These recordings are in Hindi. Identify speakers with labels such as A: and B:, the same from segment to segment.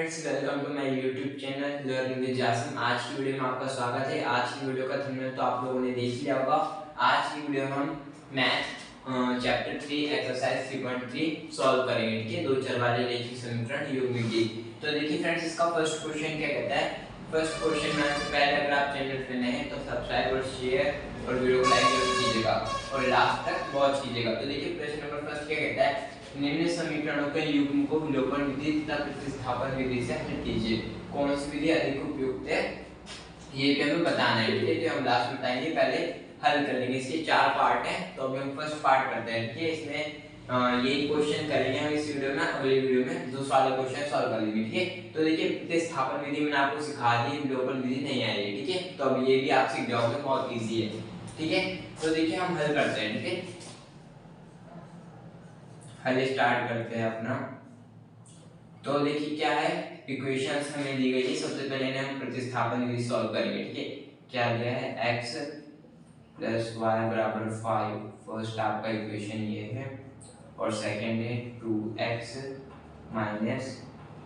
A: Friends, welcome to my YouTube channel learning with Jasim. आज की वीडियो में आपका स्वागत है। आज की वीडियो का थंबनेल तो आप लोगों ने देख लिया होगा। आज की वीडियो में हम मैथ चैप्टर 3 एक्सरसाइज 3.3 सॉल्व करेंगे। ठीक है, दो चर वाले रैखिक समीकरण युग्म की। तो देखिए फ्रेंड्स, इसका फर्स्ट क्वेश्चन क्या कहता है। फर्स्ट क्वेश्चन में से पहले अगर आप चैनल पे नए हैं तो सब्सक्राइब और शेयर और वीडियो को लाइक जरूर कीजिएगा और लास्ट तक वॉच कीजिएगा। तो देखिए प्रश्न नंबर फर्स्ट क्या कहता है, निम्न समीकरणों के युग्म को विलोपन विधि तथा प्रतिस्थापन विधि से हल कीजिए। कौन सी विधि अधिक उपयुक्त है ये भी हमें बताना है। ठीक है, जो हम लास्ट में बताएंगे, पहले हल कर लेंगे। इसके चार पार्ट हैं, तो अभी हम फर्स्ट पार्ट करते हैं। ठीक है, इसमें यही क्वेश्चन करेंगे हम इस वीडियो में। अगले वीडियो में दूसरा वाला क्वेश्चन सॉल्व कर लेंगे। ठीक है, तो देखिए प्रतिस्थापन विधि मैंने आपको सिखा दी, विलोपन विधि नहीं आएगी। ठीक है, तो अब ये भी आप सीख जाओगे, बहुत इजी है। ठीक है, तो देखिए हम हल करते हैं। ठीक है, हल स्टार्ट करते हैं अपना। तो देखिए क्या है, इक्वेशंस हमें दी गई है। सबसे पहले हम प्रतिस्थापन विधि सॉल्व करेंगे। ठीक है, क्या दिया है, x प्लस वाई बराबर 5। फर्स्ट आपका इक्वेशन ये है और सेकंड है 2x माइनस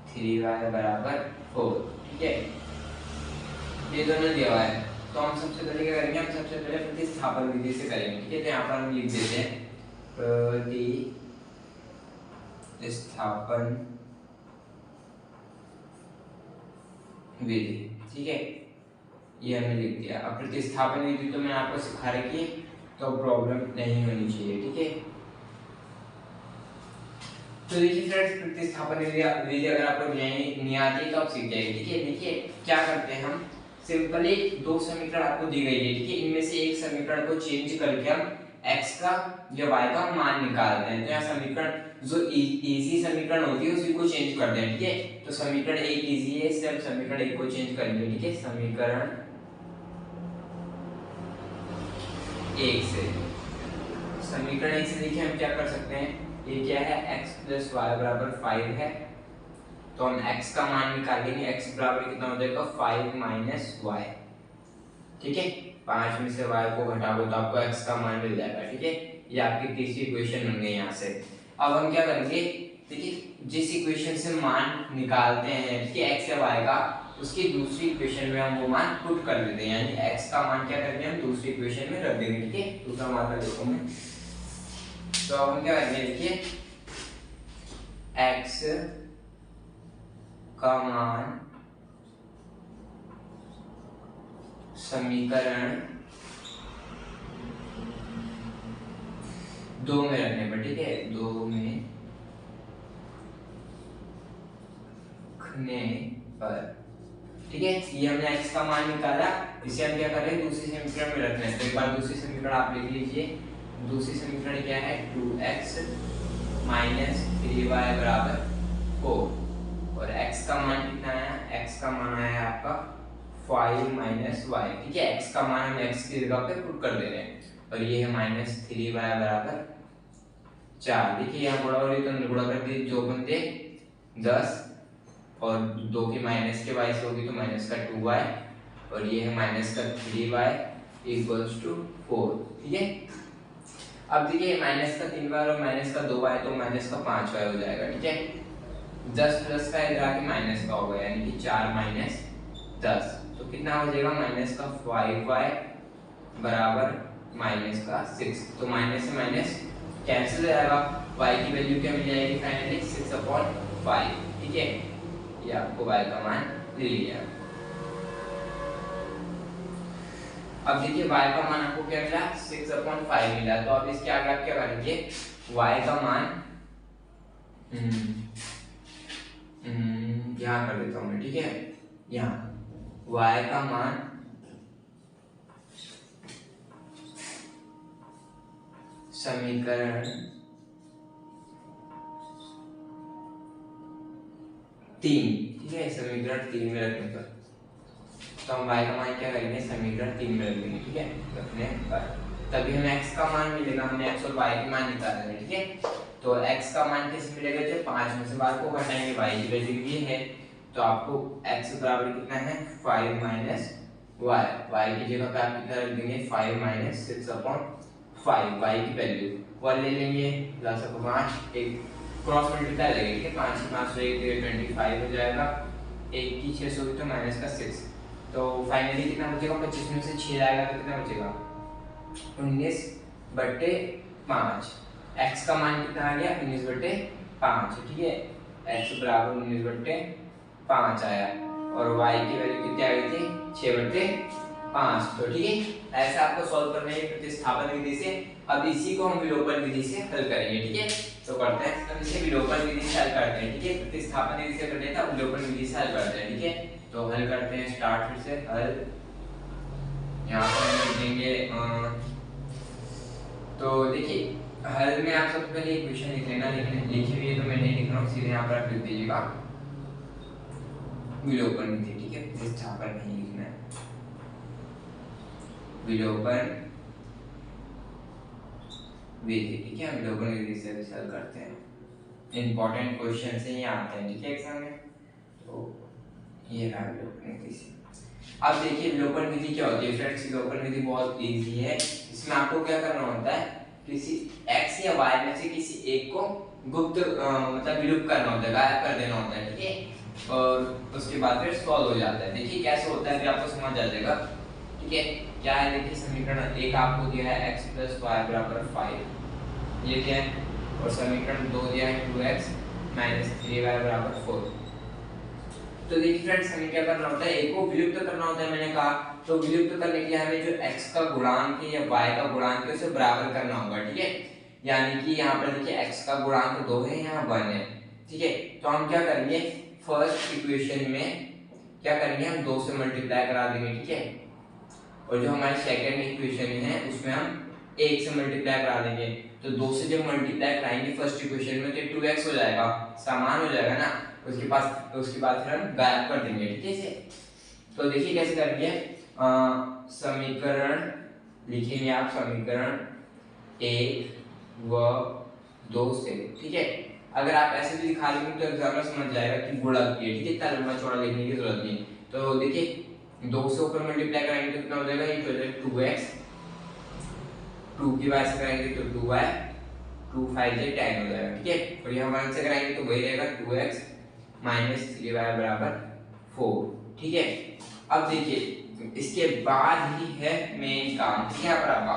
A: 3y बराबर 4। ठीक है, ये दोनों दिया हुआ है। तो हम सबसे पहले क्या करेंगे, हम सबसे पहले प्रतिस्थापन विधि से करेंगे। ठीक है, तो यहाँ पर हम लिख देते हैं प्रतिस्थापन विधि। ठीक है, ये हमने लिख दिया। अब प्रतिस्थापन विधि तो मैंने आपको सिखा रखी है, तो प्रॉब्लम नहीं होनी चाहिए। ठीक है, तो देखिए फ्रेंड्स, प्रतिस्थापन विधि अगर आपको नहीं आती तो आप सीख जाइए। ठीक है, देखिए क्या करते हैं हम, सिंपली दो समीकरण आपको दी गई है। ठीक है, इनमें से एक समीकरण को चेंज करके हम x का या y का मान निकालते हैं। तो यहाँ समीकरण जो इजी समीकरण होती है उसी को चेंज करते हैं। ठीक है, तो समीकरण एक इजी है, इससे हम समीकरण एक को चेंज करेंगे। ठीक है, समीकरण एक से देखिए हम क्या कर सकते हैं, ये क्या है, x प्लस वाई बराबर 5 है। तो हम x का मान निकालेंगे। x बराबर कितना हो जाएगा, 5 माइनस वाई। ठीक है, 5 में से y को घटाओगे तो आपको x का मान मिल जाएगा। ठीक है, ये आपकी तीसरी इक्वेशन बन गई यहाँ से। अब हम क्या करेंगे, देखिए जिस इक्वेशन से मान निकालते हैं, ठीक है, x या y का, उसकी दूसरी इक्वेशन में हम वो मान पुट कर देते हैं। यानी x का मान क्या करेंगे, हम दूसरी इक्वेशन में रख देंगे। ठीक है, दूसरा मान देखो मैं, तो अब हम क्या करेंगे, देखिए x का मान समीकरण 2 में रखने पर, ठीक है, 2 में रखने पर, ठीक है, ये हमने x का मान निकाला। इसे हम क्या कर रहे हैं, दूसरी समीकरण में रखना है। तो एक बार दूसरी समीकरण आप लिख लीजिए। दूसरी समीकरण क्या है, 2x माइनस 3y बराबर 4 और x का मान कितना आया, x का मान आया आपका 5 माइनस वाई। ठीक है, x का मान हम x की जगह पे पुट कर दे रहे हैं और ये है माइनस 3y बराबर 4। देखिए यहाँ गुणा हो रही तो गुणा कर दिए, जो बनते 10 और 2 की माइनस के y से होगी तो माइनस का 2y और ये है माइनस का 3y इक्वल्स टू 4। ठीक है, अब देखिए माइनस का 3y और माइनस का 2y तो माइनस का 5y हो जाएगा। ठीक है, 10 प्लस का इधर आके माइनस का होगा, यानी कि 4 माइनस 10 तो कितना हो जाएगा, माइनस का 5y बराबर माइनस का 6। तो माइनस से माइनस कैंसिल हो जाएगा, y की वैल्यू क्या मिल जाएगी, फाइनली 6/5। ठीक है, ये आपको y का मान ले लिया। अब देखिए y का मान आपको क्या मिला, 6/5 मिला। तो अब इसके आगे आप क्या करेंगे, y का मान यहाँ कर देता हूँ मैं। ठीक है, यहाँ y का मान समीकरण 3, ठीक है, समीकरण 3 में रखने पर, तो हम y का मान क्या करेंगे, समीकरण 3 में रख देंगे। ठीक है, रखने पर तभी हमें x का मान मिलेगा। हमने x और y के मान निकाले हैं। ठीक है, तो x का मान किस मिलेगा, जब 5 में से y को घटाएंगे, y की वैल्यू ये है, तो आपको x बराबर कितना है, 5 माइनस y। y की जगह पे आप कितना रख देंगे, 5 माइनस 6/5। y की वैल्यू 1 ले लेंगे, प्लस 5 1 क्रॉस मल्टीप्लाई लगेगी, ठीक है। 5 की 5 1 25 हो जाएगा, 1 की 6 होगी तो माइनस का 6, तो फाइनली कितना बचेगा, 25 में से 6 जाएगा तो कितना बचेगा 19/5। x का मान कितना आ गया 19/5, ठीक है। x बराबर 19/5 आया और y की वैल्यू कितनी आ गई थी 6/5, तो ठीक है। ऐसा आपको सॉल्व करना है प्रतिस्थापन विधि से। अब इसी को हम विलोपन विधि से हल करेंगे, ठीक है। तो करते हैं, हम इसे विलोपन विधि से हल करते हैं, ठीक है। प्रतिस्थापन विधि से करने था, विलोपन विधि से हल करते हैं, ठीक है। तो हल करते हैं, स्टार्ट फिर से हल। यहाँ पर हम लिखेंगे तो देखिए हल में आप सबसे पहले इक्वेशन लिख लेना, लेकिन लिखी हुई है तो मैं नहीं लिख रहा हूँ, सीधे यहाँ पर आप लिख दीजिएगा विलोपन विधि, ठीक है। प्रतिस्थापन नहीं लिखना है, विलोपन विधि, ठीक है। हम विलोपन विधि से हल करते हैं, इंपॉर्टेंट क्वेश्चन से ये आते हैं, ठीक है, एग्जाम में। तो ये रहा विलोपन विधि से। अब देखिए विलोपन विधि क्या होती है फ्रेंड्स। विलोपन विधि बहुत इजी है। इसमें आपको क्या करना होता है, किसी x या y में से किसी एक को गुप्त मतलब विलुप्त करना होता है, गायब कर देना होता है, ठीक है। और उसके बाद फिर सॉल्व हो जाता है। देखिए कैसे होता है फिर आपको समझ आ जाएगा, ठीक है। क्या है देखिए, समीकरण 1 आपको दिया है x + y = 5, ये क्या है, और समीकरण 2 दिया है 2x - 3y = 4। तो देखिए फ्रेंड्स हमें क्या करना होता है, एक को विलुप्त करना होता है, मैंने कहा। तो विलुप्त करने के लिए हमें जो x का गुणांक है या y का गुणांक है उसे बराबर करना होगा, ठीक है। यानी कि यहाँ पर देखिए x का गुणांक 2 है, यहाँ 1 है, ठीक है। तो हम क्या करेंगे, फर्स्ट इक्वेशन में क्या करेंगे, हम 2 से मल्टीप्लाई करा देंगे, ठीक है। और जो हमारी सेकंड इक्वेशन है उसमें हम 1 से मल्टीप्लाई करा देंगे। तो 2 से जब मल्टीप्लाई कराएंगे फर्स्ट इक्वेशन में तो 2x हो जाएगा, समान हो जाएगा ना। उसके बाद फिर हम गायब कर देंगे, ठीक है इसे। तो देखिए कैसे करेंगे, समीकरण लिखेंगे आप, समीकरण 1 व 2 से, ठीक है। अगर आप ऐसे भी दिखा लेंगे तो एग्जामिनर समझ जाएगा कि गुणक है, ठीक है, इतना लंबा चौड़ा लिखने की जरूरत नहीं। तो देखिए 2 से ऊपर मल्टीप्लाई करेंगे तो कितना हो जाएगा, ये हो जाएगा 2x, 2 की बार से करेंगे तो 2y, 2 5 से 10 हो जाएगा, ठीक है। और ये हम 1 से कराएंगे तो वही रहेगा 2x - 3y = 4, ठीक है। अब देखिए इसके बाद ही है मेन काम, ठीक है। पर आपका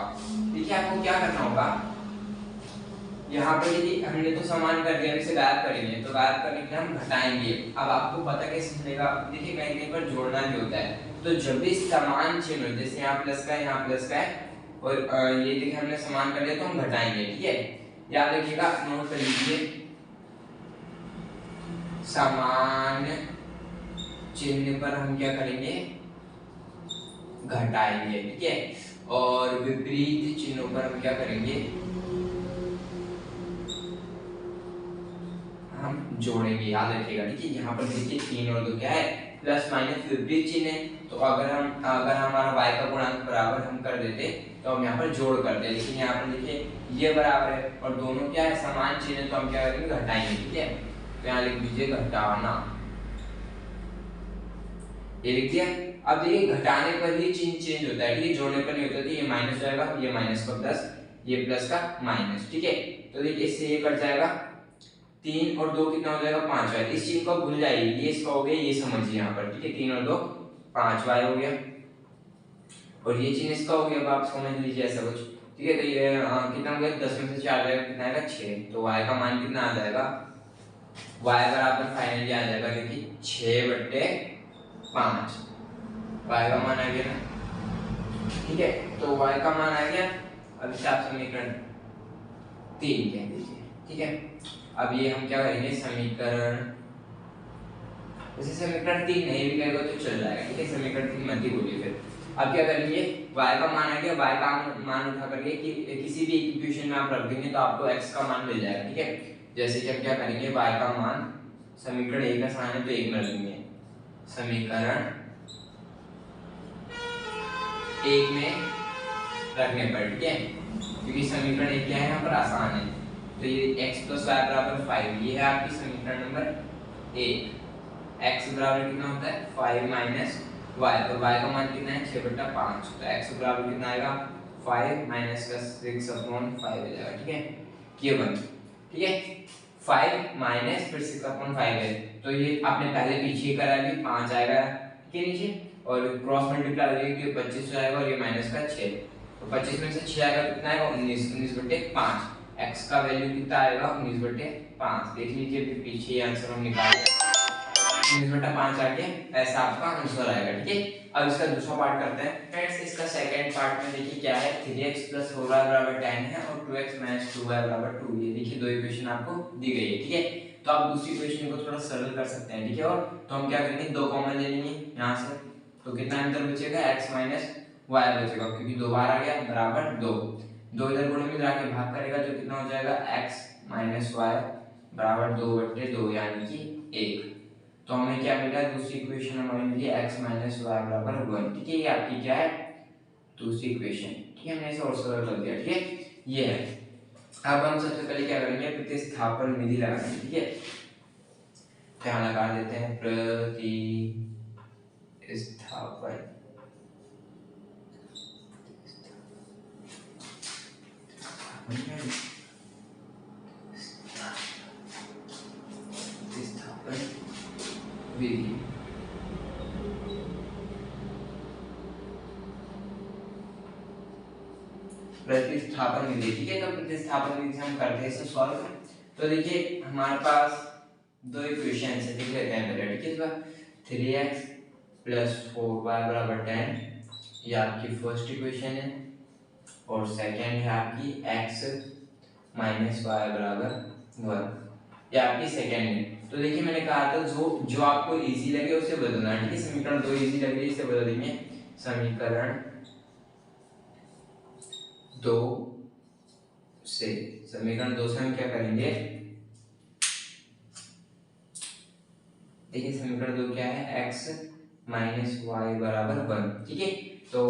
A: देखिए आपको क्या करना होगा, यहाँ पे देखिए हमने तो समान कर दिया, इसे गायब करेंगे। तो गायब करने के लिए हम घटाएंगे। अब आपको पता कैसे चलेगा, देखिए कहीं कहीं पर जोड़ना भी होता है। तो जब भी समान चिन्ह हो, जैसे यहाँ प्लस का है, यहाँ प्लस का है, और ये देखिए हमने समान कर लिया तो हम घटाएंगे, ठीक है। याद रखिएगा, नोट कर लीजिए, समान चिन्ह पर हम क्या करेंगे, घटाएंगे, ठीक है। और विपरीत चिन्हों पर हम क्या करेंगे, हम जोड़ेंगे, याद रखिएगा, ठीक है। यहाँ पर देखिए 3 और 2 क्या है, प्लस माइनस विपरीत चिन्ह है। तो अगर हमारा y का गुणांक बराबर हम कर देते तो हम यहाँ पर जोड़ करते, लेकिन यहाँ पर देखिए ये बराबर है और दोनों क्या है, समान चिन्ह है, तो हम क्या करेंगे, घटाएंगे, ठीक है। तो यहाँ लिख दीजिए घटाना, ये लिख दिया। अब देखिए घटाने पर ही चिन्ह चेंज होता है, ठीक है, जोड़ने पर नहीं होता। तो ये माइनस जाएगा, ये माइनस का प्लस, ये प्लस का माइनस, ठीक है। तो देखिए इससे ये कट जाएगा, 3 और 2 कितना हो जाएगा, 5y। इस चीज को भूल जाइए, ये इसका हो गया, ये समझिए यहाँ पर, ठीक है। 3 और 2 5y हो गया, और ये चिन्ह इसका हो गया। अब आप समझ लीजिए ऐसा कुछ, ठीक है। तो ये कितना हो गया, 10 में से 4 जाएगा, कितना आएगा 6। तो y का मान कितना आ जाएगा, y बराबर फाइनली आ जाएगा देखिए 6/5, y का मान आ गया ना, ठीक है। तो y का मान आ गया। अब इसे आप समीकरण 3 कह दीजिए, ठीक है। अब ये हम क्या करेंगे, समीकरण, वैसे समीकरण 3 नहीं भी कहेगा तो चल जाएगा, ठीक है। समीकरण 3 मत ही बोलिए फिर। अब क्या करेंगे, y का मान आ गया, y का मान उठा करके कि किसी भी इक्वेशन में आप रख देंगे तो आपको x का मान मिल जाएगा, ठीक है। जैसे कि हम क्या करेंगे, y का मान समीकरण 1 का स्थान है तो 1 में रखेंगे, समीकरण 1 में रखने पर, ठीक है। क्योंकि समीकरण 1 क्या है, यहाँ पर आसान है। तो ये x + y = 5, ये है आपकी समीकरण नंबर 1। x बराबर कितना होता है, 5 - y, और y का मान कितना है, 6/5। तो x बराबर कितना आएगा, 5 - 6/5 हो जाएगा, ठीक है। ये बन, ठीक है। 5 माइनस फिर 6/5 है, तो ये आपने पहले पीछे करा भी 5 आएगा के नीचे, और क्रॉस मल्टीप्लाई हो जाएगी तो 25 हो जाएगा, और ये माइनस का 6, तो 25 में से 6 आएगा कितना आएगा 19, 19/5। x का वैल्यू कितना आएगा 19/5। देख लीजिए फिर पीछे ये आंसर हम निकाल 19/5 आ गया, ऐसा आपका आंसर आएगा। ठीक है, अब इसका दूसरा पार्ट करते हैं फ्रेंड्स। इसका सेकंड पार्ट में देखिए क्या है, 3x + 4y = 10 है और 2x - 2y = 2। ये देखिए दो इक्वेशन आपको दी गई है। ठीक है, तो आप दूसरी इक्वेशन को थोड़ा सरल कर सकते हैं। ठीक है, और तो हम क्या करेंगे, दो कॉमन ले लेंगे यहां से, तो कितना अंतर बचेगा x - y बचेगा, क्योंकि दो बार आ गया बराबर 2, दो इधर गुणे में मिला के भाग करेगा तो कितना हो जाएगा x - y = 2/2 यानी कि 1। तो हमें क्या मिला, दूसरी इक्वेशन हमें मिली x - y = 1। ठीक है, ये आपकी क्या है दूसरी इक्वेशन। ठीक है, हमने इसे और सरल कर दिया। ठीक है, ये है। अब हम सबसे पहले क्या करेंगे, प्रतिस्थापन विधि लगाएंगे। ठीक है, क्या लगा देते हैं, प्रतिस्थापन विधि। प्रतिस्थापन विधि। ठीक है, तो प्रतिस्थापन विधि से हम करते हैं इसे सॉल्व। तो देखिए हमारे पास दो इक्वेशन है, देख लेते हैं पहले। ठीक है, 3x + 4y = 10, ये आपकी फर्स्ट इक्वेशन है, और सेकंड है आपकी x - y = 1, ये आपकी सेकंड है। तो देखिए मैंने कहा था जो आपको इजी लगे उसे बदलना है। ठीक है, समीकरण 2 इजी लगे इसे बदल देंगे, समीकरण 2 से, समीकरण 2 से हम क्या करेंगे, देखिए समीकरण 2 क्या है, x - y = 1। ठीक है, तो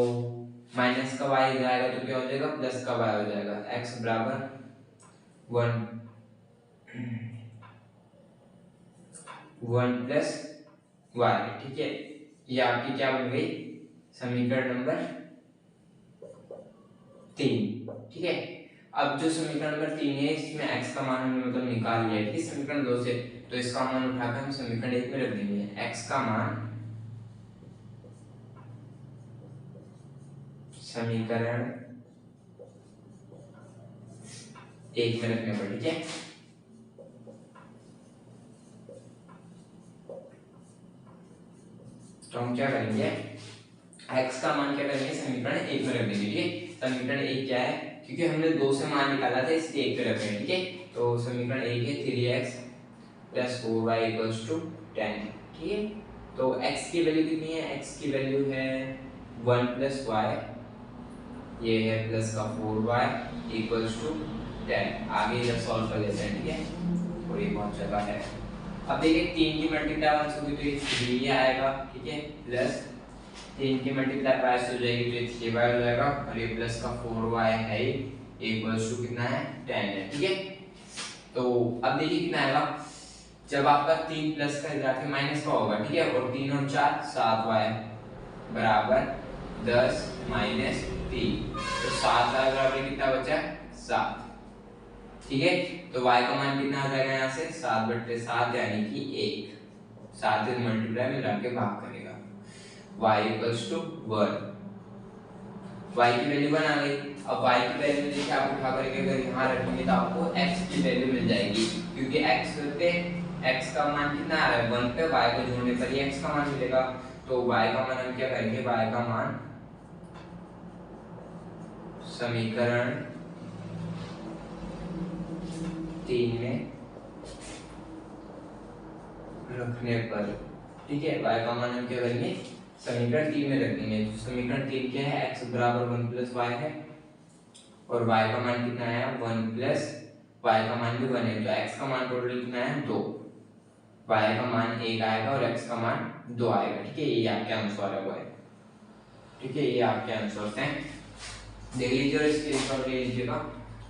A: माइनस का y इधर आएगा तो क्या हो जाएगा, प्लस का y हो जाएगा, x = 1 + y। ठीक है, ये आपकी क्या बन गई, समीकरण नंबर 3। ठीक है, अब जो समीकरण नंबर 3 है इसमें x का मान हमने मतलब निकाल लिया। ठीक है, समीकरण 2 से, तो इसका मान उठाकर हम समीकरण 1 में रख देंगे। x का मान समीकरण 1 में रखने पर। ठीक है, तो हम क्या करेंगे, x का मान क्या करेंगे समीकरण 1 में रख देंगे। ठीक है, समीकरण 1 क्या है, क्योंकि हमने 2 से मान निकाला था इसलिए 1 पे रख रहे हैं। ठीक है, तो समीकरण 1 है 3x + 4y = 10। ठीक है, तो x की वैल्यू कितनी है, x की वैल्यू है 1 + y, ये है प्लस का 4y = 10। आगे इधर सॉल्व कर लेते हैं। ठीक है, और ये बहुत जगह है। अब देखिए 3 की मल्टीप्लाई 1 से हुई तो ये 3 आएगा। ठीक है, प्लस 3 की मल्टीप्लाई 5 से हो जाएगी तो ये 3y हो जाएगा, और ये प्लस का 4y है = कितना है 10 है। ठीक है, तो अब देखिए कितना आएगा, जब आपका 3 प्लस का इधर आके माइनस का होगा। ठीक है, और 3 और 4 7y = 10 - 3, तो 7y बराबर कितना बचा 7। ठीक है, तो y का मान कितना आ जाएगा यहाँ से 7/7 यानी कि 1, 7 से मल्टीप्लाई मिला के भाग करेगा, y = 1, y की वैल्यू 1 आ गई। अब y की वैल्यू देखिए आप उठा करके अगर यहाँ रखेंगे तो आपको x की वैल्यू मिल जाएगी, क्योंकि x पे x का मान कितना आ रहा है 1 पे, y को जोड़ने पर ही x का मान मिलेगा। तो y का मान हम क्या करेंगे, y का मान समीकरण 3 में रखने पर। ठीक है, y का मान हम क्या करेंगे समीकरण 3 में रखेंगे। तो समीकरण 3 क्या है, x = 1 + y है, और y का मान कितना आया 1 + y का मान भी 1 है, तो x का मान टोटल कितना है 2, y का मान 1 आएगा और x का मान 2 आएगा। ठीक है, ये आपके आंसर है वो है। ठीक है, ये आपके आंसर हैं, देख लीजिए और इसके स्क्रीनशॉट ले लीजिएगा,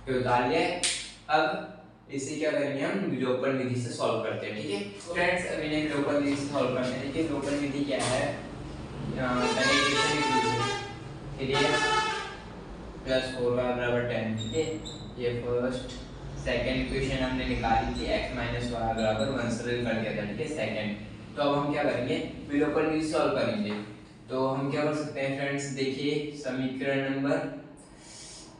A: फिर उतार लिया है। अब इसे क्या करेंगे हम विलोपन विधि से सॉल्व करते हैं। ठीक है फ्रेंड्स, अब इन्हें विलोपन विधि से सॉल्व करते हैं। देखिए विलोपन विधि क्या है, पहले इक्वेशन लिख लीजिए 3x + 4y = 10। ठीक है, ये फर्स्ट सेकेंड इक्वेशन हमने निकाली थी x माइनस वाई बराबर 1 सरल कर दिया था, ठीक है सेकेंड। तो अब हम क्या करेंगे, बिलो पर भी सॉल्व करेंगे। तो हम क्या कर सकते हैं फ्रेंड्स, देखिए समीकरण नंबर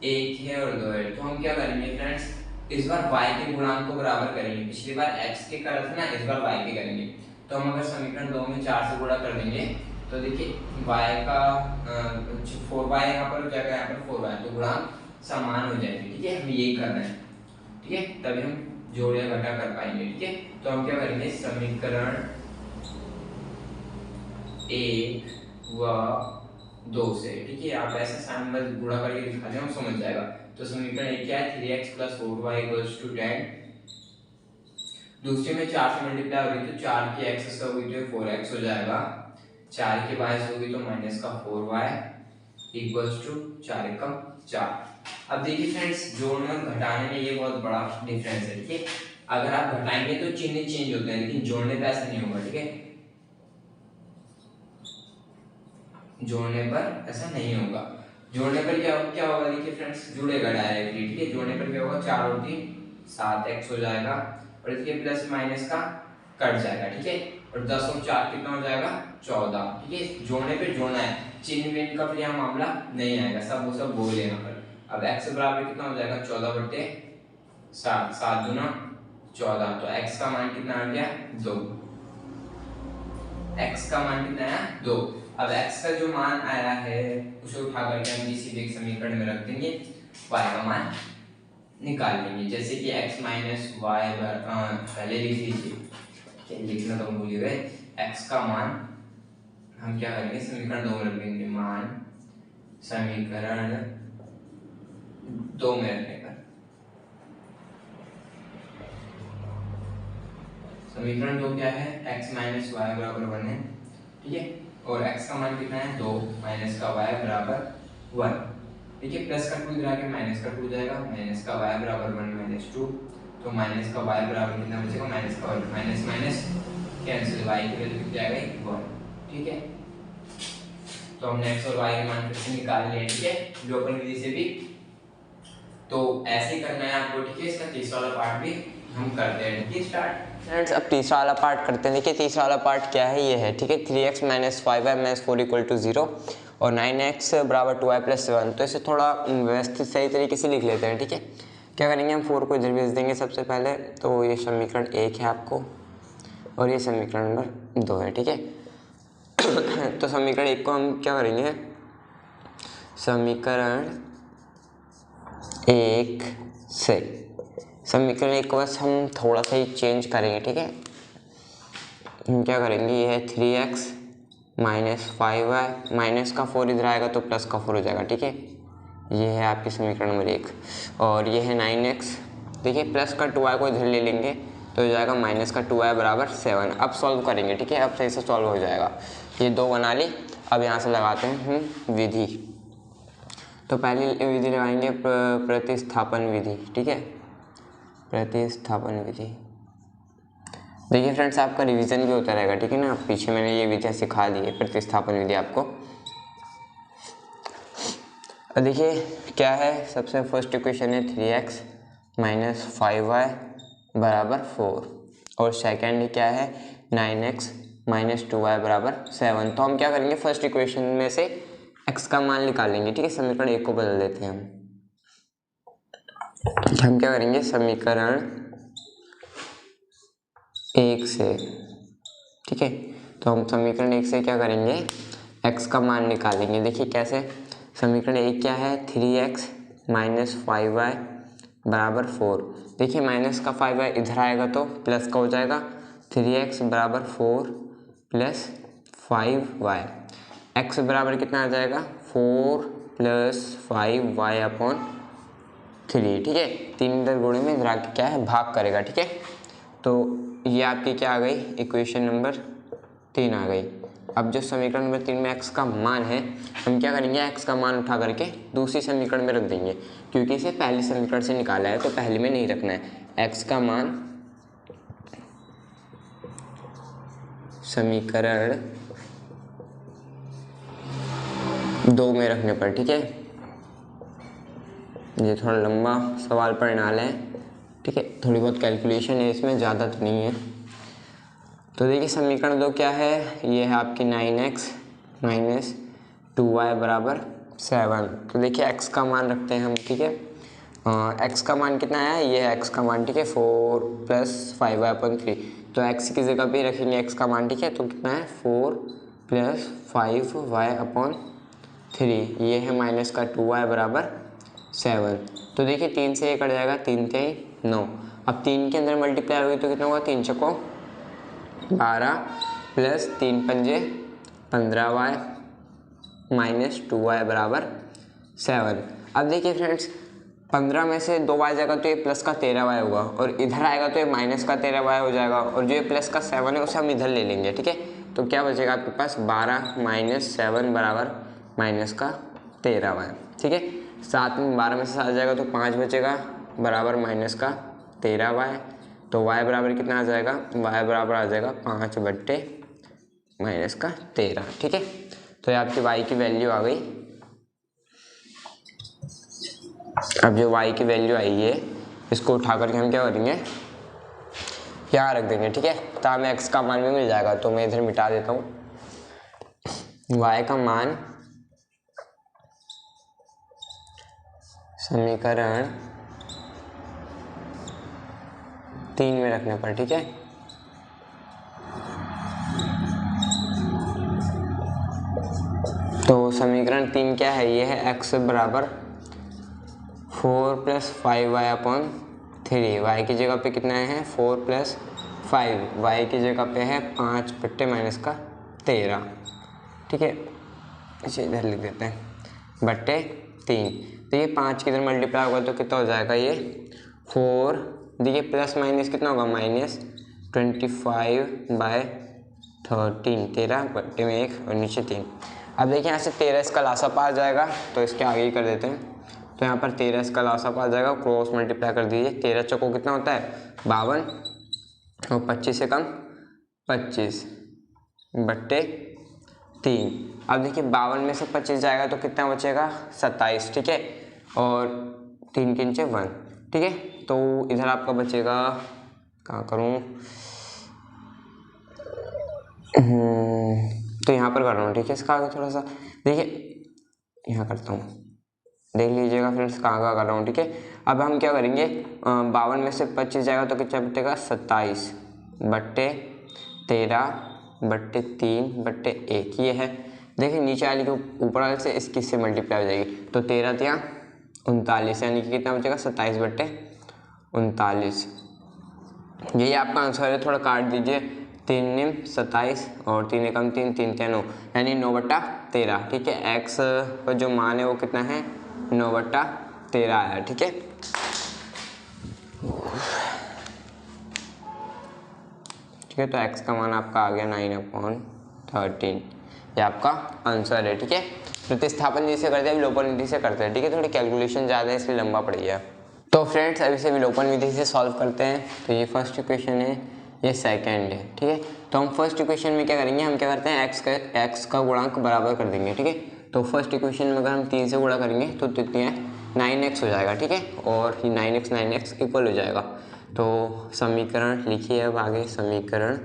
A: 1 है और 2 है। तो हम क्या करेंगे फ्रेंड्स, इस बार y के गुणांक को बराबर करेंगे। पिछली बार x के कर थे ना, इस बार y के करेंगे। तो हम अगर समीकरण 2 में 4 से गुणा कर देंगे तो देखिए y का 4y यहाँ पर हो जाएगा, यहाँ पर 4y, तो गुणांक समान हो जाएंगे, ठीक है। हम यही कर रहे हैं, ठीक है, तभी हम जोड़ या घटा कर पाएंगे, ठीक है। तो हम क्या करेंगे, समीकरण 1 व 2 से, ठीक है, आप ऐसे साइन में गुणा करके दिखा दें, हम समझ जाएगा। तो समीकरण 1 क्या है, 3x + 4y = 10। दूसरे में 4 से मल्टीप्लाई हो रही तो 4 की x सब हुई तो 4x हो जाएगा, 4 की y होगी तो माइनस का 4y = 4 एकम 4। अब देखिए फ्रेंड्स, जोड़ने और घटाने में ये बहुत बड़ा डिफरेंस है, ठीक है। अगर आप घटाएंगे तो चिन्ह चेंज होते हैं, लेकिन जोड़ने पे ऐसा नहीं होगा, ठीक है। जोड़ने पर ऐसा नहीं होगा। जोड़ने पर क्या होगा, देखिए फ्रेंड्स, जुड़ेगा डायरेक्टली, ठीक है। जोड़ने पर क्या होगा, 4 और 3 7x हो जाएगा, और इसके प्लस माइनस का कट जाएगा, ठीक है। और 10 और 4 कितना हो जाएगा, 14, ठीक है। जोड़ने पे जोड़ना है, चिन्ह विन्ह का फिर यहाँ मामला नहीं आएगा, सब बोल यहाँ पर। अब x बराबर कितना हो जाएगा, 14/7, 7 दूना 14, तो x का मान कितना आ गया, 2। x का मान कितना आया, 2। अब x का जो मान आया है उसे उठा करके हम किसी भी एक समीकरण में रख देंगे, y का मान निकाल लेंगे। जैसे कि x माइनस वाई पहले लिख लीजिए, लिखना तो भूल गए। x का मान हम क्या करेंगे, समीकरण 2 में रख देंगे, मान समीकरण 2 में रखने पर समीकरण 2 क्या है, x माइनस वाई बराबर 1 है, ठीक है। और x का मान कितना है, 2, माइनस का y बराबर 1, ठीक है। प्लस का 2 इधर आके माइनस का 2 जाएगा, माइनस का y बराबर 1 माइनस 2, तो माइनस का y बराबर कितना बचेगा, माइनस का 1, माइनस माइनस कैंसिल, y की वैल्यू कितनी आ गई, 1, ठीक है। तो हमने x और y के मान फिर से निकाल लिए, ठीक है, लोकल विधि से भी। तो ऐसे ही करना है आपको, ठीक है। इसका तीसरा वाला पार्ट भी हम करते हैं, ठीक है, स्टार्ट
B: फ्रेंड्स। अब तीसरा वाला पार्ट करते हैं। देखिए तीसरा वाला पार्ट क्या है, ये है, ठीक है। 3x - 5y - 4 = 0 और 9x = 2y + 7। तो इसे थोड़ा व्यवस्थित सही तरीके से लिख लेते हैं, ठीक है। क्या करेंगे, हम 4 को इधर भेज देंगे सबसे पहले। तो ये समीकरण 1 है आपको, और ये समीकरण नंबर 2 है, ठीक है। तो समीकरण 1 को हम क्या करेंगे, समीकरण 1 से समीकरण 1 को बस हम थोड़ा सा ही चेंज करेंगे, ठीक है। हम क्या करेंगे, ये है 3x - 5y, माइनस का 4 इधर आएगा तो प्लस का 4 हो जाएगा, ठीक है। ये है आपकी समीकरण नंबर 1। और ये है 9x, देखिए प्लस का 2y को इधर ले लेंगे तो हो जाएगा माइनस का 2y बराबर 7। अब सॉल्व करेंगे, ठीक है, अब सही से सॉल्व हो जाएगा। ये 2 बना ली। अब यहाँ से लगाते हैं हम विधि। तो पहली विधि लगाएंगे प्रतिस्थापन विधि, ठीक है, प्रतिस्थापन विधि। देखिए फ्रेंड्स, आपका रिवीजन भी होता रहेगा, ठीक है ना। पीछे मैंने ये विधि सिखा दी है, प्रतिस्थापन विधि आपको। देखिए क्या है, सबसे फर्स्ट इक्वेशन है 3x - 5y = 4, और सेकेंड क्या है 9x - 2y = 7। तो हम क्या करेंगे, फर्स्ट इक्वेशन में से x का मान निकालेंगे, ठीक है। समीकरण 1 को बदल देते हैं हम क्या करेंगे, समीकरण 1 से, ठीक है। तो हम समीकरण 1 से क्या करेंगे, x का मान निकालेंगे। देखिए कैसे, समीकरण 1 क्या है, 3x - 5y = 4। देखिए माइनस का 5y इधर आएगा तो प्लस का हो जाएगा, 3x = 4 + 5y। x बराबर कितना आ जाएगा, 4 + 5y/3, ठीक है। 3 इधर गुणे में, इधर आके क्या है, भाग करेगा, ठीक है। तो ये आपकी क्या आ गई, इक्वेशन नंबर 3 आ गई। अब जो समीकरण नंबर 3 में x का मान है, हम क्या करेंगे, x का मान उठा करके दूसरी समीकरण में रख देंगे, क्योंकि इसे पहली समीकरण से निकाला है तो पहले में नहीं रखना है। x का मान समीकरण 2 में रखने पर, ठीक है। ये थोड़ा लंबा सवाल परिणाल है, ठीक है, थोड़ी बहुत कैलकुलेशन है इसमें, ज़्यादा तो नहीं है। तो देखिए समीकरण 2 क्या है, ये है आपकी 9x माइनस 2y बराबर 7। तो देखिए x का मान रखते हैं हम, ठीक है। x का मान कितना है, ये है x का मान, ठीक है, 4 + 5y/3। तो x की जगह पे रखेंगे x का मान, ठीक है। तो कितना है 4 + 5y/3, ये है माइनस का 2y बराबर 7। तो देखिए 3 से ये कट जाएगा, 3 × 9। अब 3 के अंदर मल्टीप्लाई होगी तो कितना होगा, 3 चौको 12 + 3 पंजे 15y - 2y बराबर 7। अब देखिए फ्रेंड्स 15 में से 2y जाएगा तो ये प्लस का 13y होगा, और इधर आएगा तो ये माइनस का 13y हो जाएगा, और जो ये प्लस का 7 है उसे हम इधर ले लेंगे, ठीक है। तो क्या बचेगा आपके पास, 12 - 7 बराबर माइनस का 13y, ठीक है। 7 में 12 में से 7 जाएगा तो 5 बचेगा बराबर माइनस का 13y। तो y बराबर कितना आ जाएगा, y बराबर आ जाएगा 5/- का 13, ठीक है। तो ये आपकी y की वैल्यू आ गई। अब जो y की वैल्यू आई है इसको उठा करके हम क्या करेंगे, यहाँ रख देंगे, ठीक है। तो हमें x का मान भी मिल जाएगा। तो मैं इधर मिटा देता हूँ, y का मान समीकरण 3 में रखने पर, ठीक है। तो समीकरण 3 क्या है, ये है x बराबर 4 + 5y/3। y की जगह पे कितना है 4 + 5, y की जगह पे है 5/- ठीक है। इसे इधर लिख देते हैं /3। तो ये 5 के इधर मल्टीप्लाई होगा तो कितना हो जाएगा, ये 4, देखिए प्लस माइनस कितना होगा, -25/13, 13/1 और नीचे 3। अब देखिए यहाँ से 13 इसका लासाप आ जाएगा, तो इसके आगे ही कर देते हैं। तो यहाँ पर 13 इसका लासाप आ जाएगा, क्रॉस मल्टीप्लाई कर दीजिए। 13 चौको कितना होता है 52, और 25 से कम 25/3। अब देखिए 52 में से 25 जाएगा तो कितना बचेगा 27, ठीक है। और 3 के नीचे 1, ठीक है। तो इधर आपका बचेगा, कहाँ करूँ, तो यहाँ पर कर रहा हूँ, ठीक है। इसका आगे थोड़ा सा देखिए, यहाँ करता हूँ, देख लीजिएगा फ्रेंड्स कहाँ कहाँ कर रहा हूँ, ठीक है। अब हम क्या करेंगे, 52 में से 25 जाएगा तो कितना बचेगा 27/13/3/1, ये है। देखिए नीचे वाली के ऊपर वाले से इसकी से मल्टीप्लाई हो जाएगी, तो 13 × 39, यानी कि कितना बचेगा 27/39। यही आपका आंसर है। थोड़ा काट दीजिए, 3 × 27 और 3 × 3 3 × 9, यानी 9/13, ठीक है। x का जो मान है वो कितना है 9/13 आया, ठीक है। ठीक है, तो x का मान आपका आ गया 9/13, ये आपका आंसर है, ठीक है। प्रतिस्थापन जिसे करते हैं विलोपन विधि से करते हैं, ठीक है। थोड़ी कैलकुलेशन ज़्यादा है इसलिए लंबा पड़ गया। तो फ्रेंड्स अब इसे विलोपन विधि से सॉल्व करते हैं। तो ये फर्स्ट इक्वेशन है, ये सेकंड है, ठीक है। तो हम फर्स्ट इक्वेशन में क्या करेंगे, हम क्या करते हैं x का गुणांक बराबर कर देंगे, ठीक है। तो फर्स्ट इक्वेशन में अगर हम 3 से गुणा करेंगे तो कितनी है 9x हो जाएगा, ठीक है। और ये 9x इक्वल हो जाएगा। तो समीकरण लिखिए अब आगे, समीकरण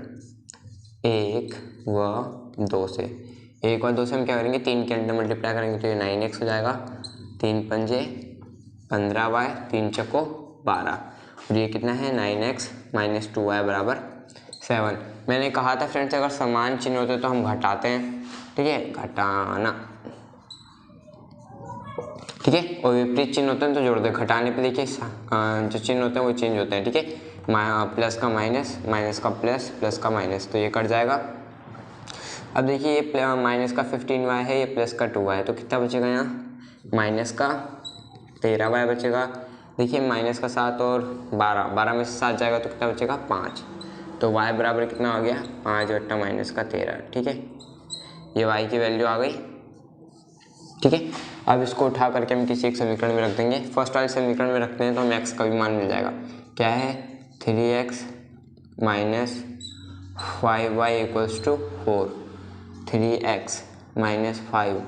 B: 1 व 2 से, 1 और 2 से हम क्या करेंगे 3 के अंदर मल्टीप्लाई करेंगे तो ये 9x हो जाएगा, 3 पंजे 15y, 3 चको 12, और ये कितना है 9x - 2y बराबर 7। मैंने कहा था फ्रेंड्स अगर समान चिन्ह होते तो हम घटाते हैं, ठीक है, घटाना, ठीक है। और विपरीत चिन्ह होते हैं तो जोड़ दे। घटाने पे देखिए जो चिन्ह होते हैं वो चेंज होते हैं, ठीक है। प्लस का माइनस, माइनस का प्लस, प्लस का माइनस, तो ये कट जाएगा। अब देखिए ये माइनस का 15y है, ये प्लस का 2y है, तो कितना बचेगा यहाँ माइनस का 13y बचेगा। देखिए माइनस का 7 और 12, 12 में से 7 जाएगा तो कितना बचेगा 5। तो y बराबर कितना हो गया 5/-13, ठीक है। ये y की वैल्यू आ गई, ठीक है। अब इसको उठा करके हम किसी एक समीकरण में रख देंगे। फर्स्ट वाले समीकरण में रखते हैं तो हमें x का भी मान मिल जाएगा। क्या है 3x - 5y = 4, 3x - 5,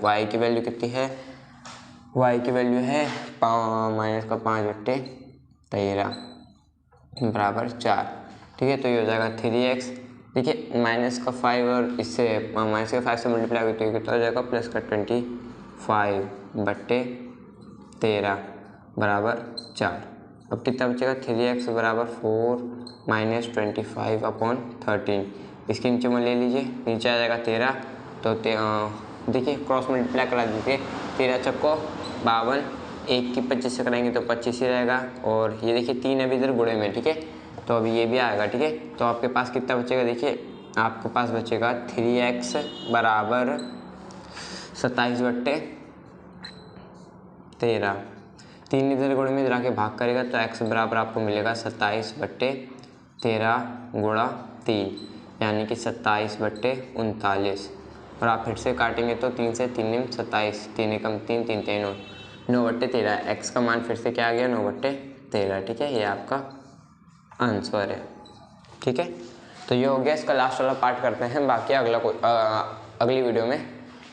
B: y की वैल्यू कितनी है, y की वैल्यू है -5/13, बराबर 4। ठीक है, तो ये हो जाएगा 3x। देखिए माइनस का 5 और इससे माइनस के 5 से मल्टीप्लाई होगी तो ये कितना हो जाएगा, प्लस का 25/13 बराबर 4। अब कितना बचेगा, 3x बराबर 4 माइनस 25/13। इसके नीचे में ले लीजिए, नीचे आ जाएगा 13। तो देखिए क्रॉस मल्टीप्लाई करा दीजिए, 13 चक्को 52, 1 की 25 से कराएंगे तो 25 ही रहेगा। और ये देखिए 3 अभी इधर गुणे में, ठीक है, तो अभी ये भी आएगा। ठीक है, तो आपके पास कितना बचेगा, देखिए आपके पास बचेगा 3x बराबर 27/13। 3 इधर गुणे में इधर आके भाग करेगा तो x बराबर आपको मिलेगा 27/13 गुणा 3, यानी कि 27/39। और आप फिर से काटेंगे तो 3 से 3 निम 27, 3 एकम 3, 3 3 9/13। x का मान फिर से क्या आ गया, 9/13। ठीक है, ये आपका आंसर है। ठीक है, तो ये हो गया इसका लास्ट वाला पार्ट। करते हैं बाकी अगली वीडियो में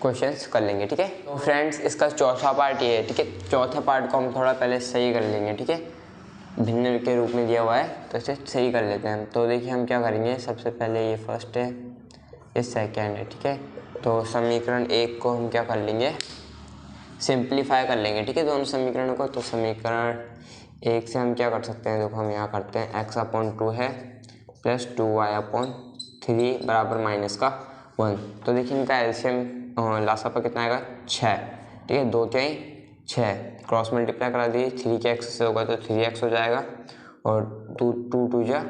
B: क्वेश्चंस कर लेंगे। ठीक है, तो फ्रेंड्स इसका चौथा पार्ट ये है। ठीक है, चौथा पार्ट को हम थोड़ा पहले सही कर लेंगे। ठीक है, भिन्न के रूप में दिया हुआ है तो इसे सही कर लेते हैं। तो देखिए हम क्या करेंगे, सबसे पहले ये फर्स्ट है, ये सेकेंड है। ठीक है, तो समीकरण 1 को हम क्या कर लेंगे, सिंप्लीफाई कर लेंगे। ठीक है, दोनों समीकरणों को। तो समीकरण 1 से हम क्या कर सकते हैं, देखो हम यहाँ करते हैं, x/2 है प्लस 2y/3 बराबर माइनस का 1। तो देखिए इनका एलसीएम लासापा कितना आएगा, 6। ठीक है, 2 3 6, क्रॉस मल्टीप्लाई करा दिए, 3 के x से होगा तो 3x हो जाएगा, और 2 2 2 जा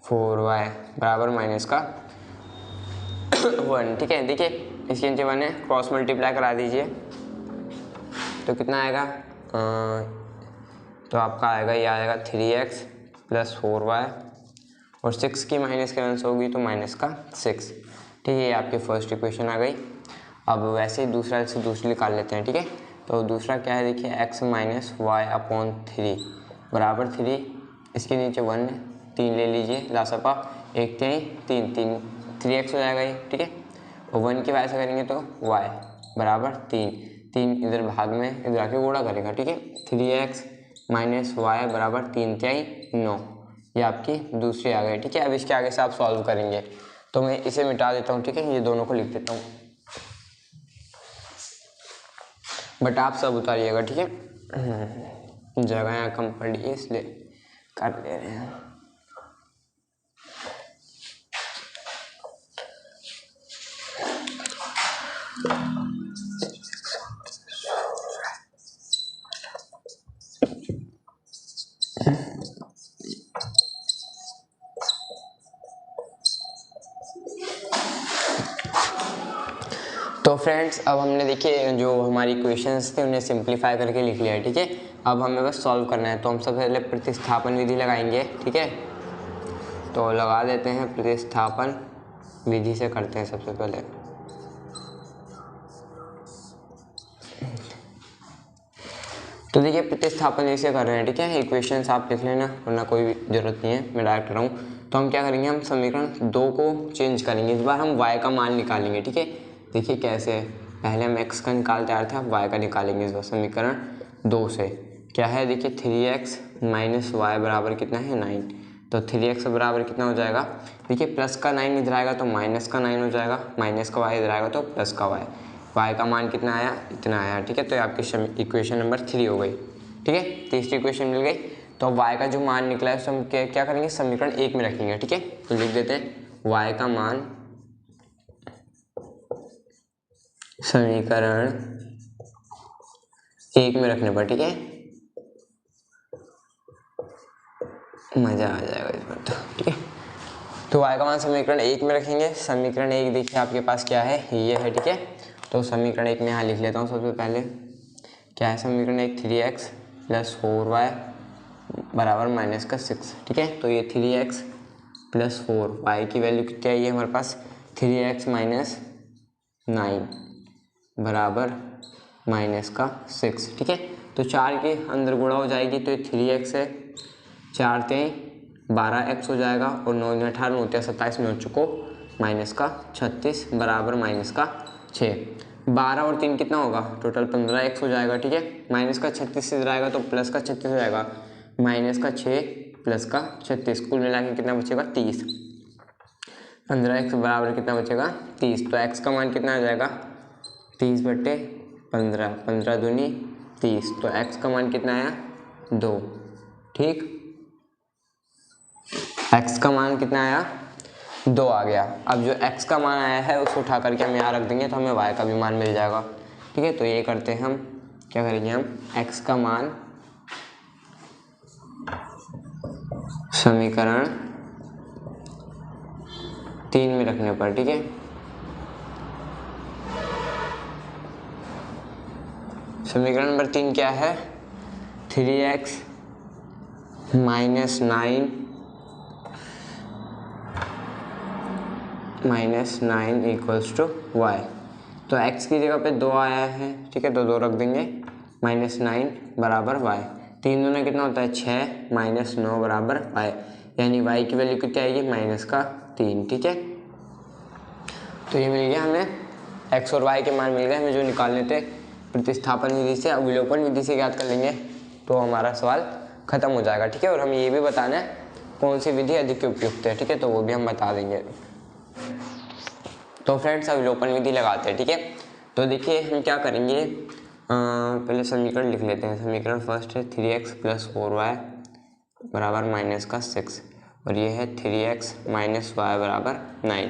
B: 4y बराबर माइनस का 1। ठीक है, देखिए इसके नीचे 1 है, क्रॉस मल्टीप्लाई करा दीजिए तो कितना आएगा, तो आपका आएगा, ये आएगा 3x प्लस 4y, और 6 की माइनस के आंसर होगी तो माइनस का 6। ठीक है, ये आपकी फर्स्ट इक्वेशन आ गई। अब वैसे ही दूसरा से दूसरी निकाल लेते हैं। ठीक है, तो दूसरा क्या है, देखिए x माइनस y/3 बराबर 3, इसके नीचे 1 है, 3 ले लीजिए लासापा, 1 3 3 3x हो जाएगा ये। ठीक है, और 1 की वजह से करेंगे तो y बराबर 3 3 इधर भाग में इधर आके गुणा करेगा। ठीक है, 3x माइनस वाई बराबर 3 3 9, ये आपकी दूसरी आ गई। ठीक है, अब इसके आगे से आप सॉल्व करेंगे तो मैं इसे मिटा देता हूँ। ठीक है, ये दोनों को लिख देता हूँ, बट आप सब उतारिएगा। ठीक है, जगह यहाँ कम पड़ी है इसलिए कर ले रहे हैं। तो फ्रेंड्स अब हमने देखिए जो हमारी इक्वेशंस थे उन्हें सिंप्लीफाई करके लिख लिया है। ठीक है, अब हमें बस सॉल्व करना है। तो हम सबसे पहले प्रतिस्थापन विधि लगाएंगे। ठीक है, तो लगा देते हैं, प्रतिस्थापन विधि से करते हैं सबसे पहले। तो देखिए प्रतिस्थापन ऐसे कर रहे हैं। ठीक है, इक्वेशंस आप लिख लेना वरना कोई ज़रूरत नहीं है, मैं डायरेक्ट रहा हूँ। तो हम क्या करेंगे, हम समीकरण 2 को चेंज करेंगे। इस बार हम y का मान निकालेंगे। ठीक है, देखिए कैसे, पहले हम x का निकाल तैयार थे, अब y का निकालेंगे इस बार समीकरण 2 से। क्या है, देखिए 3x माइनस वाई बराबर कितना है, 9। तो 3x बराबर कितना हो जाएगा, देखिए प्लस का 9 इधर आएगा तो माइनस का 9 हो जाएगा, माइनस का y इधर आएगा तो प्लस का y का मान कितना आया, इतना आया। ठीक है, तो ये आपकी इक्वेशन नंबर 3 हो गई। ठीक है, तीसरी इक्वेशन मिल गई। तो अब y का जो मान निकला है उसको हम क्या करेंगे, समीकरण 1 में रखेंगे। ठीक है, तो लिख देते हैं y का मान समीकरण 1 में रखने पर, ठीक है, मज़ा आ जाएगा इस बार तो। ठीक है, तो y का मान समीकरण 1 में रखेंगे। समीकरण 1 देखिए आपके पास क्या है, ये है। ठीक है, तो समीकरण 1 में यहाँ लिख लेता हूँ सबसे पहले। क्या है समीकरण 1, 3x प्लस 4y बराबर माइनस का 6। ठीक है, तो ये 3x प्लस 4y की वैल्यू कितनी आई है हमारे पास, 3x माइनस 9 बराबर माइनस का 6। ठीक है, तो 4 के अंदर गुणा हो जाएगी तो ये 3x है, 4 3 12x हो जाएगा, और 9 18 9 27 9 चुको माइनस का 36 बराबर माइनस का 6। 12 और 3 कितना होगा, टोटल 15x हो जाएगा। ठीक है, माइनस का 36 इधर आएगा तो प्लस का 36 हो जाएगा, माइनस का 6 प्लस का 36, कुल मिला के कितना बचेगा 30। 15x बराबर कितना बचेगा 30। तो x का मान कितना आ जाएगा 30/15, 15 दूनी 30। तो x का मान कितना आया 2। ठीक, x का मान कितना आया 2 आ गया। अब जो x का मान आया है उसको उठा करके हम यहाँ रख देंगे तो हमें y का भी मान मिल जाएगा। ठीक है, तो ये करते हैं हम, क्या करेंगे हम x का मान समीकरण 3 में रखने पर, ठीक है, समीकरण नंबर 3 क्या है 3x - 9 इक्वल्स टू y। तो x की जगह पे 2 आया है, ठीक है, तो 2 रख देंगे, -9 बराबर y। 3 दूना कितना होता है 6, -9 बराबर y, यानी y की वैल्यू कितनी आएगी -3। ठीक है, तो ये मिल गया हमें x और y के मान मिल गए हमें जो निकालने थे। प्रतिस्थापन विधि से, अवलोकन विधि से ज्ञात कर लेंगे तो हमारा सवाल खत्म हो जाएगा। ठीक है, और हमें ये भी बताना है कौन सी विधि अधिक उपयुक्त है। ठीक है, तो वो भी हम बता देंगे। तो फ्रेंड्स अवलोकन विधि लगाते हैं। ठीक है, तो देखिए हम क्या करेंगे, पहले समीकरण लिख लेते हैं। समीकरण फर्स्ट है 3x + 4y बराबर -6 और ये है 3x - y बराबर 9।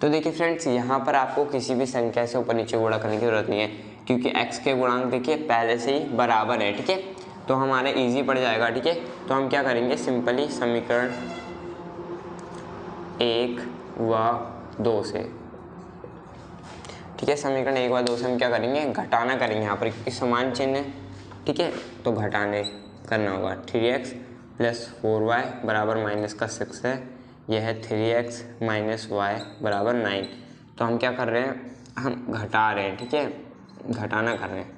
B: तो देखिए फ्रेंड्स, यहाँ पर आपको किसी भी संख्या से ऊपर नीचे गुणा करने की जरूरत नहीं है, क्योंकि x के गुणांक देखिए पहले से ही बराबर है। ठीक है, तो हमारे इजी पड़ जाएगा। ठीक है, तो हम क्या करेंगे, सिंपली समीकरण 1 व 2 से, ठीक है, समीकरण 1 व 2 से हम क्या करेंगे, घटाना करेंगे यहाँ पर, क्योंकि समान चिन्ह है। ठीक है, तो घटाने करना होगा। 3x + 4y बराबर -6 है, यह है 3x - y बराबर 9। तो हम क्या कर रहे हैं, हम घटा रहे हैं। ठीक है, घटाना कर रहे हैं।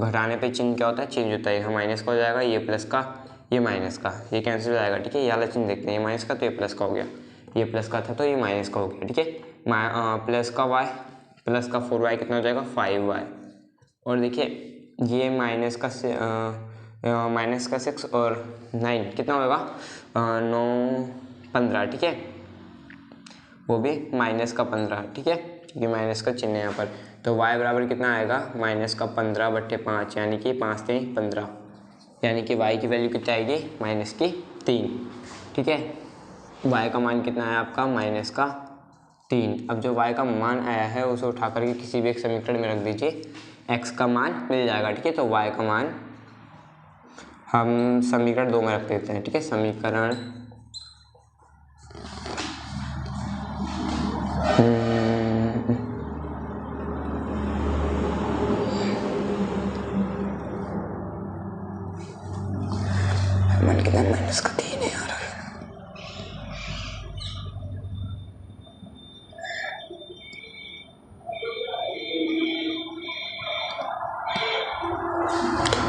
B: घटाने पे चिन्ह क्या होता है, चेंज होता है। यहाँ माइनस का हो जाएगा, ये प्लस का, ये माइनस का, ये कैंसिल हो जाएगा। ठीक है, ये वाला चिन्ह देखते हैं, ये माइनस का तो ये प्लस का हो गया, ये प्लस का था तो ये माइनस का हो गया। ठीक है, प्लस का y प्लस का 4y कितना हो जाएगा 5y। और देखिए ये माइनस का 6 और 9 कितना होगा 9 15। ठीक है, वो भी -15। ठीक है, ये माइनस का चिन्ह है यहाँ पर। तो y बराबर कितना आएगा -15/5, यानी कि 5 3 15, यानी कि y की वैल्यू कितनी आएगी -3। ठीक है, y का मान कितना है आपका -3। अब जो y का मान आया है उसे उठा करके किसी भी एक समीकरण में रख दीजिए, x का मान मिल जाएगा। ठीक है, तो y का मान हम समीकरण 2 में रख देते हैं। ठीक है, समीकरण मान कितना -3 है यार।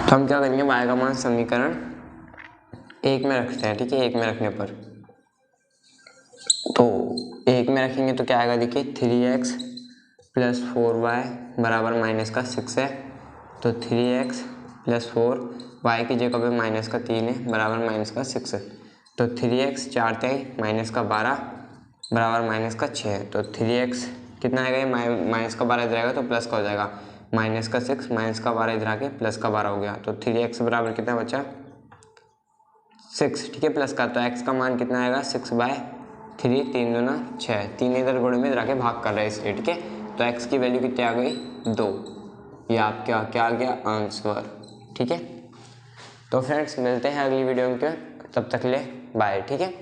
B: तो हम क्या करेंगे, y का मान समीकरण 1 में रखते हैं। ठीक है, 1 में रखने पर, तो 1 में रखेंगे तो क्या आएगा, देखिए 3x + 4y बराबर -6 है, तो 3x + 4, y की जगह पे -3 है बराबर -6 है, तो 3x 4 3 -12 बराबर -6 है। तो 3x कितना आएगा, ये -12 इधर आएगा तो प्लस का हो जाएगा, -6 -12 इधर आके प्लस का 12 हो गया। तो 3x बराबर कितना बचा 6। ठीक है, प्लस का, तो x का मान कितना आएगा 6/3, 3 दूना 6, 3 इधर गुणे में इधर आके भाग कर रहा है इसलिए। ठीक है, तो x की वैल्यू कितनी आ गई 2, ये आपका क्या आ गया आंसर। ठीक है, तो फ्रेंड्स मिलते हैं अगली वीडियो में, तब तक ले बाय। ठीक है।